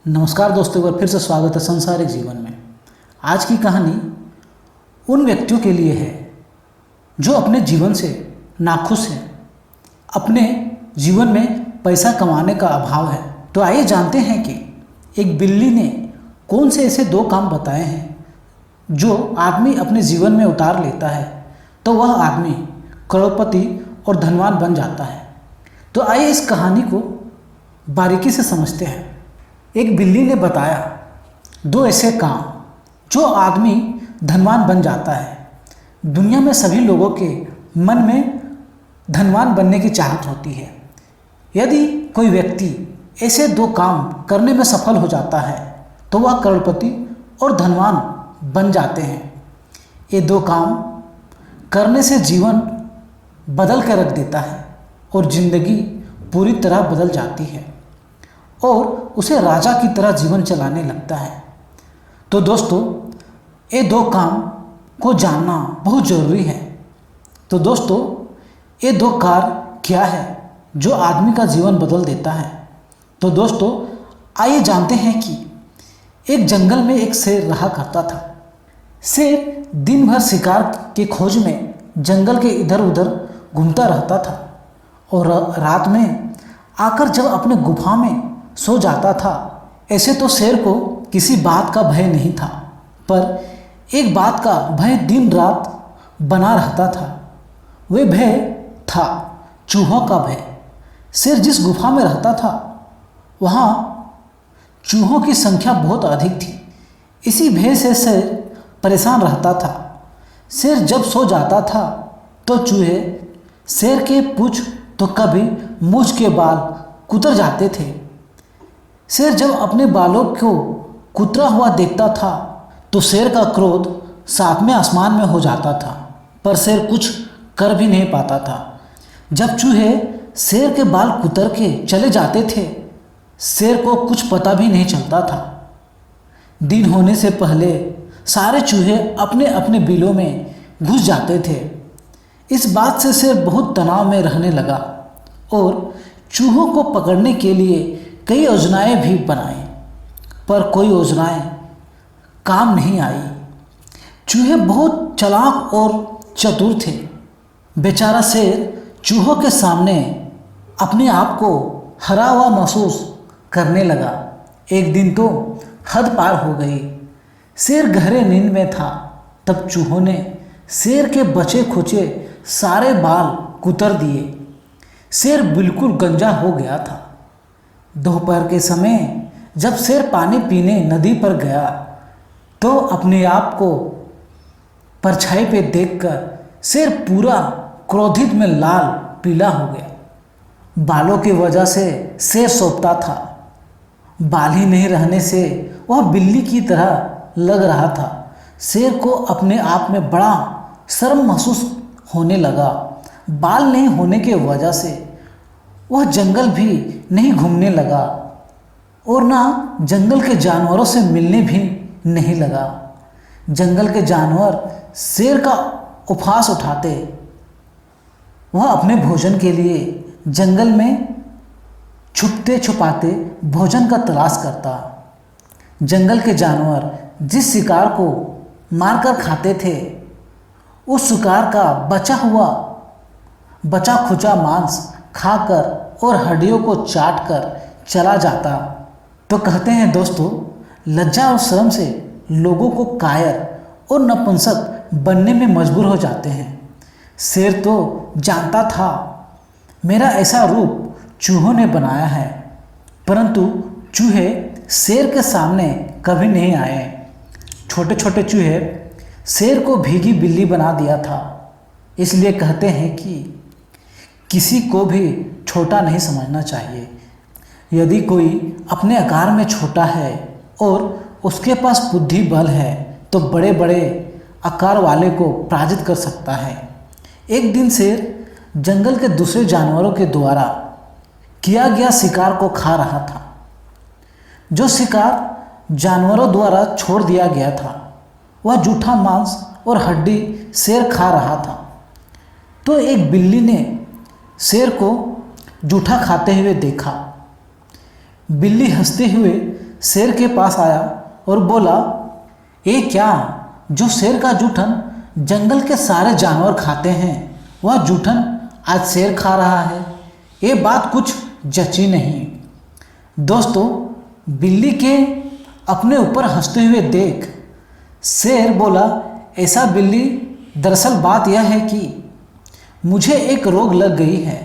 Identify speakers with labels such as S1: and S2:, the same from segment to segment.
S1: नमस्कार दोस्तों, एक बार फिर से स्वागत है संसारिक जीवन में। आज की कहानी उन व्यक्तियों के लिए है जो अपने जीवन से नाखुश हैं, अपने जीवन में पैसा कमाने का अभाव है। तो आइए जानते हैं कि एक बिल्ली ने कौन से ऐसे दो काम बताए हैं जो आदमी अपने जीवन में उतार लेता है तो वह आदमी करोड़पति और धनवान बन जाता है। तो आइए इस कहानी को बारीकी से समझते हैं। एक बिल्ली ने बताया दो ऐसे काम जो आदमी धनवान बन जाता है। दुनिया में सभी लोगों के मन में धनवान बनने की चाहत होती है। यदि कोई व्यक्ति ऐसे दो काम करने में सफल हो जाता है तो वह करोड़पति और धनवान बन जाते हैं। ये दो काम करने से जीवन बदल कर रख देता है और ज़िंदगी पूरी तरह बदल जाती है और उसे राजा की तरह जीवन चलाने लगता है। तो दोस्तों, ये दो काम को जानना बहुत ज़रूरी है। तो दोस्तों, ये दो कार्य क्या है जो आदमी का जीवन बदल देता है? तो दोस्तों, आइए जानते हैं कि एक जंगल में एक शेर रहा करता था। शेर दिन भर शिकार के खोज में जंगल के इधर उधर घूमता रहता था और रात में आकर जब अपने गुफा में सो जाता था। ऐसे तो शेर को किसी बात का भय नहीं था, पर एक बात का भय दिन रात बना रहता था। वह भय था चूहों का भय। शेर जिस गुफा में रहता था वहाँ चूहों की संख्या बहुत अधिक थी। इसी भय से शेर परेशान रहता था। शेर जब सो जाता था तो चूहे शेर के पूंछ तो कभी मूंछ के बाल कुतर जाते थे। शेर जब अपने बालों को कुतरा हुआ देखता था तो शेर का क्रोध सातवें आसमान में हो जाता था, पर शेर कुछ कर भी नहीं पाता था। जब चूहे शेर के बाल कुतर के चले जाते थे, शेर को कुछ पता भी नहीं चलता था। दिन होने से पहले सारे चूहे अपने अपने बिलों में घुस जाते थे। इस बात से शेर बहुत तनाव में रहने लगा और चूहों को पकड़ने के लिए कई योजनाएं भी बनाई, पर कोई योजनाएं काम नहीं आई। चूहे बहुत चालाक और चतुर थे। बेचारा शेर चूहों के सामने अपने आप को हरा हुआ महसूस करने लगा। एक दिन तो हद पार हो गई। शेर गहरे नींद में था, तब चूहों ने शेर के बचे खुचे सारे बाल कुतर दिए। शेर बिल्कुल गंजा हो गया था। दोपहर के समय जब शेर पानी पीने नदी पर गया तो अपने आप को परछाई पे देखकर शेर पूरा क्रोधित में लाल पीला हो गया। बालों की वजह से शेर सोचता था। बाल ही नहीं रहने से वह बिल्ली की तरह लग रहा था। शेर को अपने आप में बड़ा शर्म महसूस होने लगा। बाल नहीं होने की वजह से वह जंगल भी नहीं घूमने लगा और ना जंगल के जानवरों से मिलने भी नहीं लगा। जंगल के जानवर शेर का उपहास उठाते। वह अपने भोजन के लिए जंगल में छुपते छुपाते भोजन का तलाश करता। जंगल के जानवर जिस शिकार को मारकर खाते थे, उस शिकार का बचा खुचा मांस खाकर और हड्डियों को चाट कर चला जाता। तो कहते हैं दोस्तों, लज्जा और शर्म से लोगों को कायर और नपुंसक बनने में मजबूर हो जाते हैं। शेर तो जानता था मेरा ऐसा रूप चूहों ने बनाया है, परंतु चूहे शेर के सामने कभी नहीं आए। छोटे छोटे चूहे शेर को भीगी बिल्ली बना दिया था। इसलिए कहते हैं कि किसी को भी छोटा नहीं समझना चाहिए। यदि कोई अपने आकार में छोटा है और उसके पास बुद्धि बल है तो बड़े बड़े आकार वाले को पराजित कर सकता है। एक दिन शेर जंगल के दूसरे जानवरों के द्वारा किया गया शिकार को खा रहा था। जो शिकार जानवरों द्वारा छोड़ दिया गया था वह जूठा मांस और हड्डी शेर खा रहा था। तो एक बिल्ली ने शेर को जूठा खाते हुए देखा। बिल्ली हंसते हुए शेर के पास आया और बोला, ये क्या, जो शेर का जूठन जंगल के सारे जानवर खाते हैं वह जूठन आज शेर खा रहा है। ये बात कुछ जची नहीं। दोस्तों, बिल्ली के अपने ऊपर हंसते हुए देख शेर बोला, ऐसा बिल्ली, दरअसल बात यह है कि मुझे एक रोग लग गई है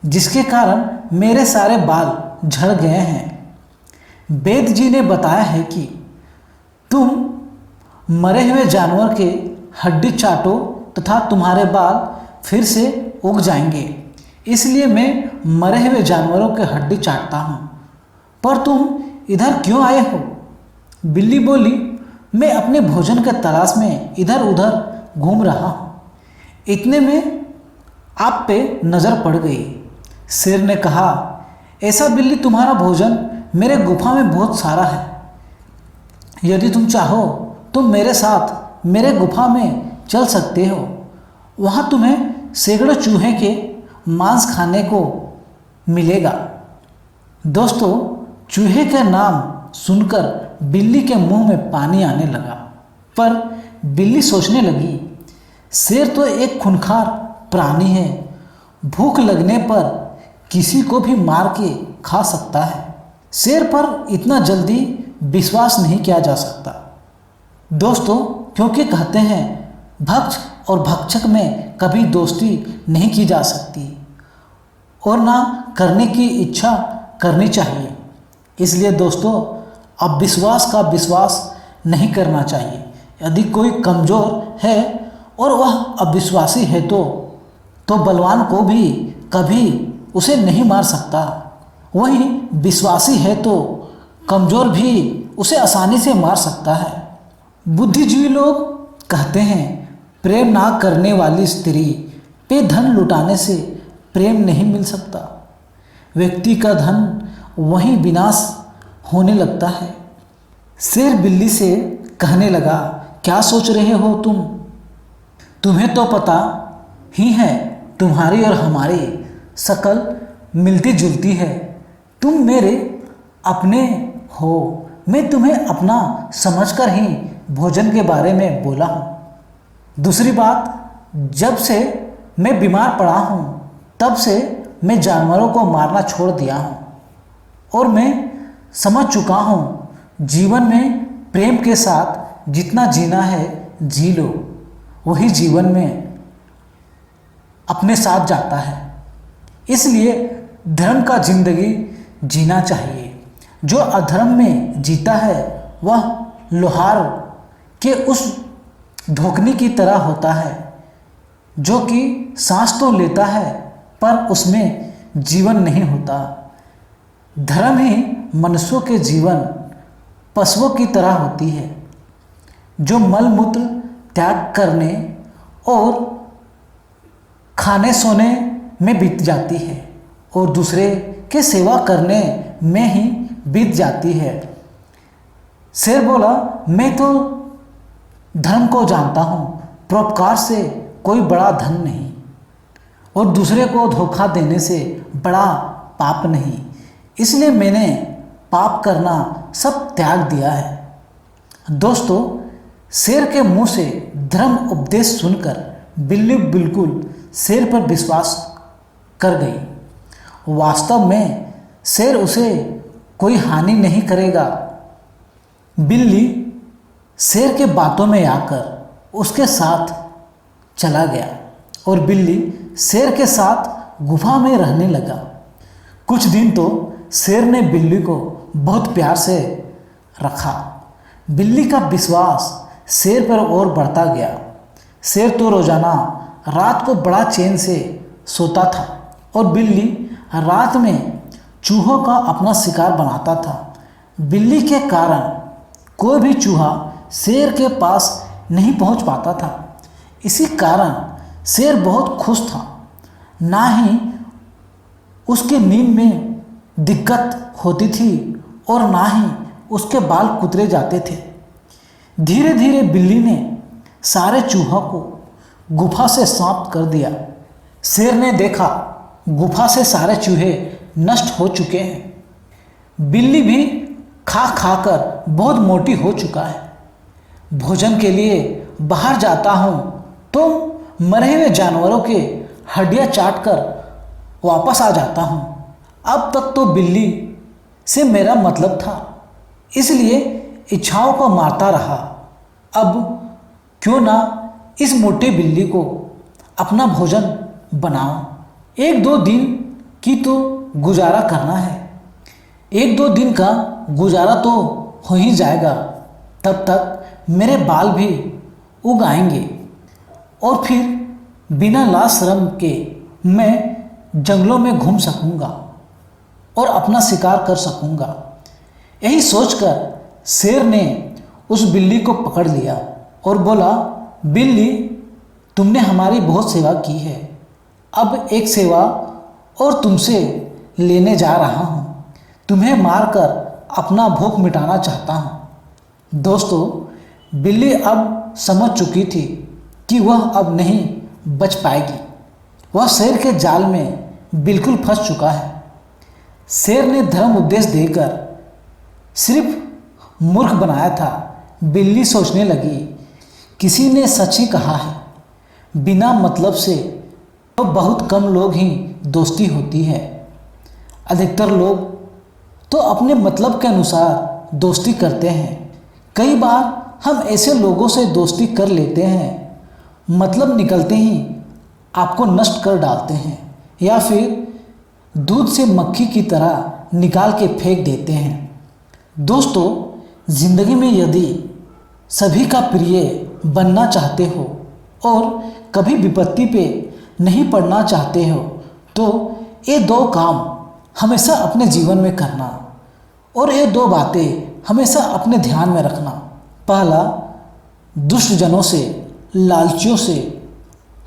S1: जिसके कारण मेरे सारे बाल झड़ गए हैं। वेद जी ने बताया है कि तुम मरे हुए जानवर के हड्डी चाटो तथा तुम्हारे बाल फिर से उग जाएंगे, इसलिए मैं मरे हुए जानवरों के हड्डी चाटता हूँ। पर तुम इधर क्यों आए हो? बिल्ली बोली, मैं अपने भोजन के तलाश में इधर उधर घूम रहा हूँ। इतने में आप पे नज़र पड़ गई। शेर ने कहा, ऐसा बिल्ली, तुम्हारा भोजन मेरे गुफा में बहुत सारा है। यदि तुम चाहो तो मेरे साथ मेरे गुफा में चल सकते हो। वहाँ तुम्हें सैकड़ों चूहे के मांस खाने को मिलेगा। दोस्तों, चूहे का नाम सुनकर बिल्ली के मुंह में पानी आने लगा। पर बिल्ली सोचने लगी, शेर तो एक खूंखार प्राणी है, भूख लगने पर किसी को भी मार के खा सकता है। शेर पर इतना जल्दी विश्वास नहीं किया जा सकता। दोस्तों, क्योंकि कहते हैं भक्ष और भक्षक में कभी दोस्ती नहीं की जा सकती और ना करने की इच्छा करनी चाहिए। इसलिए दोस्तों, अब विश्वास का विश्वास नहीं करना चाहिए। यदि कोई कमज़ोर है और वह अविश्वासी है तो बलवान को भी कभी उसे नहीं मार सकता। वहीं विश्वासी है तो कमज़ोर भी उसे आसानी से मार सकता है। बुद्धिजीवी लोग कहते हैं, प्रेम ना करने वाली स्त्री पे धन लुटाने से प्रेम नहीं मिल सकता। व्यक्ति का धन वहीं विनाश होने लगता है। शेर बिल्ली से कहने लगा, क्या सोच रहे हो तुम? तुम्हें तो पता ही है तुम्हारी और हमारी शक्ल मिलती जुलती है। तुम मेरे अपने हो, मैं तुम्हें अपना समझकर ही भोजन के बारे में बोला हूँ। दूसरी बात, जब से मैं बीमार पड़ा हूँ तब से मैं जानवरों को मारना छोड़ दिया हूँ और मैं समझ चुका हूँ जीवन में प्रेम के साथ जितना जीना है जी लो, वही जीवन में अपने साथ जाता है। इसलिए धर्म का जिंदगी जीना चाहिए। जो अधर्म में जीता है वह लोहार के उस धोखनी की तरह होता है जो कि सांस तो लेता है पर उसमें जीवन नहीं होता। धर्म ही मनुष्यों के जीवन पशुओं की तरह होती है जो मल मूत्र त्याग करने और खाने सोने में बीत जाती है और दूसरे के सेवा करने में ही बीत जाती है। शेर बोला, मैं तो धर्म को जानता हूँ, परोपकार से कोई बड़ा धन नहीं और दूसरे को धोखा देने से बड़ा पाप नहीं, इसलिए मैंने पाप करना सब त्याग दिया है। दोस्तों, शेर के मुंह से धर्म उपदेश सुनकर बिल्ली बिल्कुल शेर पर विश्वास कर गई। वास्तव में शेर उसे कोई हानि नहीं करेगा। बिल्ली शेर के बातों में आकर उसके साथ चला गया और बिल्ली शेर के साथ गुफा में रहने लगा। कुछ दिन तो शेर ने बिल्ली को बहुत प्यार से रखा। बिल्ली का विश्वास शेर पर और बढ़ता गया। शेर तो रोजाना रात को बड़ा चैन से सोता था और बिल्ली रात में चूहों का अपना शिकार बनाता था। बिल्ली के कारण कोई भी चूहा शेर के पास नहीं पहुंच पाता था। इसी कारण शेर बहुत खुश था। ना ही उसके नींद में दिक्कत होती थी और ना ही उसके बाल कुतरे जाते थे। धीरे धीरे बिल्ली ने सारे चूहों को गुफा से समाप्त कर दिया। शेर ने देखा गुफा से सारे चूहे नष्ट हो चुके हैं। बिल्ली भी खा खा कर बहुत मोटी हो चुका है। भोजन के लिए बाहर जाता हूँ तो मरे हुए जानवरों के हड्डियाँ चाट कर वापस आ जाता हूँ। अब तक तो बिल्ली से मेरा मतलब था, इसलिए इच्छाओं को मारता रहा। अब क्यों ना इस मोटी बिल्ली को अपना भोजन बनाऊं। एक दो दिन की तो गुजारा करना है, एक दो दिन का गुजारा तो हो ही जाएगा। तब तक मेरे बाल भी उग आएंगे और फिर बिना लाज शर्म के मैं जंगलों में घूम सकूंगा और अपना शिकार कर सकूंगा। यही सोचकर शेर ने उस बिल्ली को पकड़ लिया और बोला, बिल्ली, तुमने हमारी बहुत सेवा की है, अब एक सेवा और तुमसे लेने जा रहा हूँ। तुम्हें मारकर अपना भूख मिटाना चाहता हूँ। दोस्तों, बिल्ली अब समझ चुकी थी कि वह अब नहीं बच पाएगी। वह शेर के जाल में बिल्कुल फंस चुका है। शेर ने धर्म उपदेश देकर सिर्फ मूर्ख बनाया था। बिल्ली सोचने लगी, किसी ने सच ही कहा है, बिना मतलब से तो बहुत कम लोग ही दोस्ती होती है। अधिकतर लोग तो अपने मतलब के अनुसार दोस्ती करते हैं। कई बार हम ऐसे लोगों से दोस्ती कर लेते हैं, मतलब निकलते ही आपको नष्ट कर डालते हैं या फिर दूध से मक्खी की तरह निकाल के फेंक देते हैं। दोस्तों, जिंदगी में यदि सभी का प्रिय बनना चाहते हो और कभी विपत्ति पे नहीं पड़ना चाहते हो तो ये दो काम हमेशा अपने जीवन में करना और ये दो बातें हमेशा अपने ध्यान में रखना। पहला, दुष्ट जनों से, लालचियों से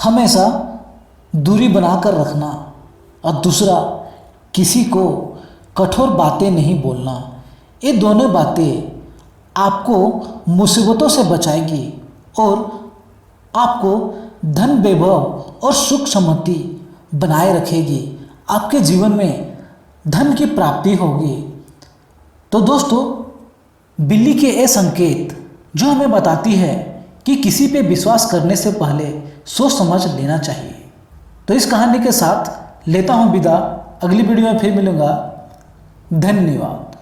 S1: हमेशा दूरी बनाकर रखना और दूसरा, किसी को कठोर बातें नहीं बोलना। ये दोनों बातें आपको मुसीबतों से बचाएगी और आपको धन, वैभव और सुख समृद्धि बनाए रखेगी। आपके जीवन में धन की प्राप्ति होगी। तो दोस्तों, बिल्ली के ये संकेत जो हमें बताती है कि किसी पे विश्वास करने से पहले सोच समझ लेना चाहिए। तो इस कहानी के साथ लेता हूँ विदा। अगली वीडियो में फिर मिलूँगा। धन्यवाद।